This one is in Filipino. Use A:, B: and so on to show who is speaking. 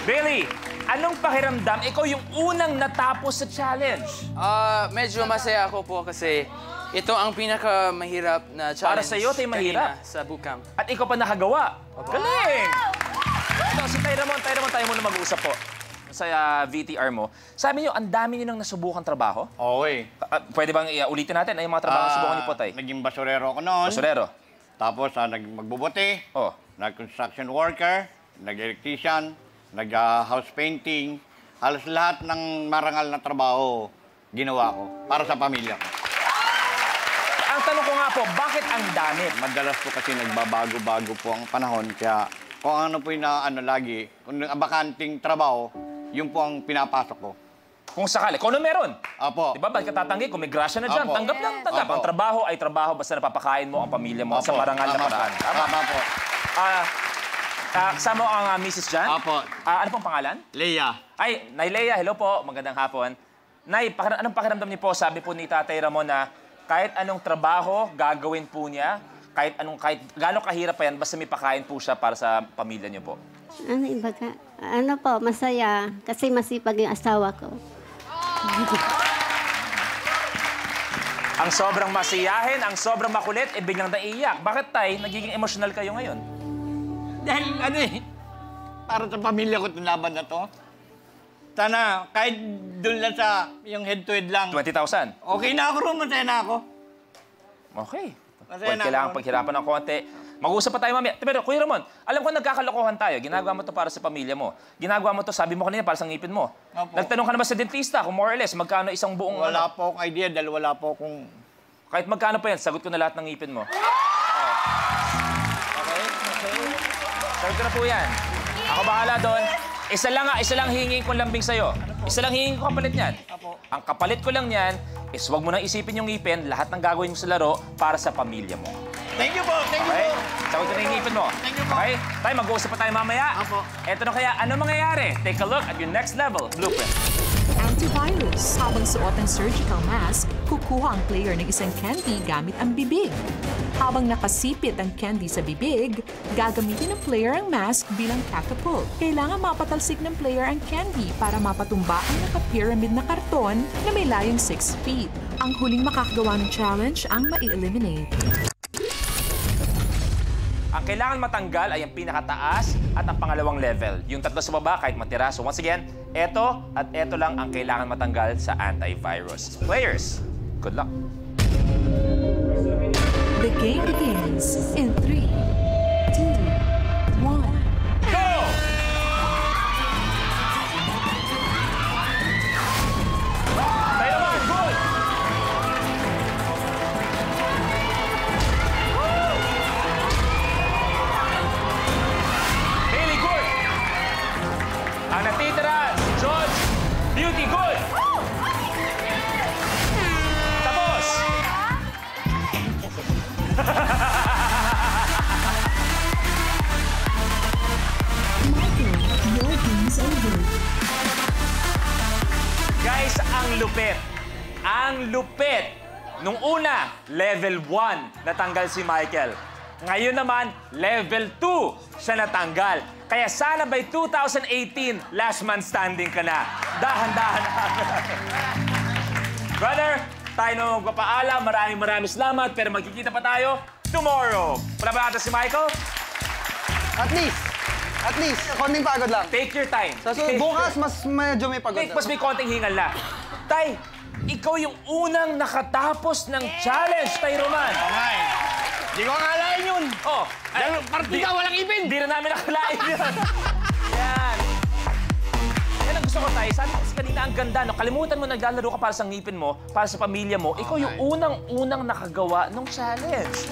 A: Bailey, anong pakiramdam? Ikaw yung unang natapos sa challenge.
B: Medyo masaya ako po kasi ito ang pinakamahirap na challenge.
A: Para sa'yo, ito yung mahirap.
B: Sa bootcamp.
A: At ikaw pa nakagawa. Galing! Ito, si Ty Ramon, tayo muna mag-uusap po sa VTR mo. Sabi niyo, ang dami niyo nang nasubukang trabaho?
C: Oo eh.
A: Pwede bang ulitin natin? Ay, yung mga trabaho na subukan niyo po, Tay?
C: Naging basurero ako noon.
A: Basurero?
C: Tapos magbubuti,
A: Oh.
C: nag-construction worker, nag-electrician, nag-house painting. Halos lahat ng marangal na trabaho ginawa ko para sa pamilya ko.
A: Ang tanong ko nga po, bakit ang dami?
C: Madalas po kasi nagbabago-bago po ang panahon. Kaya kung ano po yung lagi, kung bakanting trabaho, yun po ang pinapasok ko.
A: Kung sakali, kung ano meron.
C: Apo.
A: Diba, ba't ka tatanggi? Kung may grasya na dyan,
C: Apo.
A: tanggap lang, tanggap.
C: Apo.
A: Ang trabaho ay trabaho, basta napapakain mo ang pamilya mo sa
C: Apo.
A: marangal na
C: Tama
A: paraan.
C: po. Tama po.
A: Kasama ang Mrs. Jan?
C: Apo.
A: Ano pong pangalan?
C: Leia.
A: Ay, Nay Leia, hello po. Magandang hapon. Nay, anong pakiramdam niyo po? Sabi po ni Tatay Ramon na kahit anong trabaho gagawin po niya, kahit gano'ng kahirap pa yan, basta may pakain po siya para sa pamilya niyo po.
D: Ano iba ka? Ano po, masaya. Kasi masipag yung asawa ko.
A: Ang sobrang masiyahin, ang sobrang makulit, biglang naiiyak. Bakit, Tay? Nagiging emotional kayo ngayon?
C: Dahil para sa pamilya ko itong laban na to. Sana kahit doon lang sa yung head-to-head lang.
A: 20,000?
C: Okay na ako ron, masaya na ako.
A: Okay.
C: Masaya na
A: Kailangan
C: ako.
A: paghirapan ng konti. Mag-uusap pa tayo mamaya. Pero, Kuya Ramon, alam ko nagkakalokohan tayo. Ginagawa mo to para sa pamilya mo. Ginagawa mo to, sabi mo kanina, para sa ngipin mo.
C: Opo.
A: Nagtanong ka naman sa dentista kung more or less, magkano isang buong
C: Wala po akong idea dahil wala po akong...
A: Kahit magkano pa yan, sagot ko na lahat ng ngipin mo.
C: Okay?
A: Sagot ko na po yan. Ako bahala doon. Isa lang hingin kong lambing sa'yo. Isa lang hingin ko kapalit niyan.
C: Apo.
A: Ang kapalit ko lang niyan is huwag mo nang isipin yung ngipin, lahat ng gagawin mo sa laro para sa pamilya mo.
C: Thank you po! Thank you
A: Okay?
C: po!
A: Sagot ko na yung ngipin mo.
C: Thank you po.
A: Okay? Tayo, mag-uusap pa tayo mamaya.
C: Apo.
A: Eto na kaya, ano mangyayari? Take a look at your next level blueprint.
E: Antivirus. Habang suot ang surgical mask, kukuha ang player ng isang candy gamit ang bibig. Habang nakasipit ang candy sa bibig, gagamitin ng player ang mask bilang catapult. Kailangan mapatalsik ng player ang candy para mapatumba ang naka-pyramid na karton na may layong 6 feet. Ang huling makakagawa ng challenge ang mai-eliminate.
A: Ang kailangan matanggal ay ang pinakataas at ang pangalawang level. Yung tatlo sa baba, kahit matira. So once again, eto at eto lang ang kailangan matanggal sa antivirus. Players, good luck.
E: The game begins in 3, 2, 1.
A: Go! Tayo naman, good! Bailey, good! Ang natitira, si George, Beauty, good! Tapos!
E: Michael, your game's over.
A: Guys, ang lupit. Ang lupit. Nung una, level 1 natanggal si Michael. Ngayon naman, level 2 siya natanggal. Kaya sana by 2018, last man standing ka na. Dahan-dahan. Brother, tayo na magpapaalam. Maraming salamat. Pero magkikita pa tayo tomorrow. Wala ba natin si Michael?
F: At least, konting pagod lang.
A: Take your time.
F: So, bukas, mas medyo may pagod na.
A: Mas may konting hingal na. Tay, ikaw yung unang nakatapos ng challenge, Tay Roman.
C: Okay. Di ko akalain yun.
A: Oh,
C: Dahil partida, walang ipin.
A: Hindi na namin nakalain yun. Yan. Yan ang gusto ko, Tay. Sabi ko kasi kanina, ang ganda. No? Kalimutan mo, naglalaro ka para sa ngipin mo, para sa pamilya mo. Ikaw yung unang-unang nakagawa ng challenge.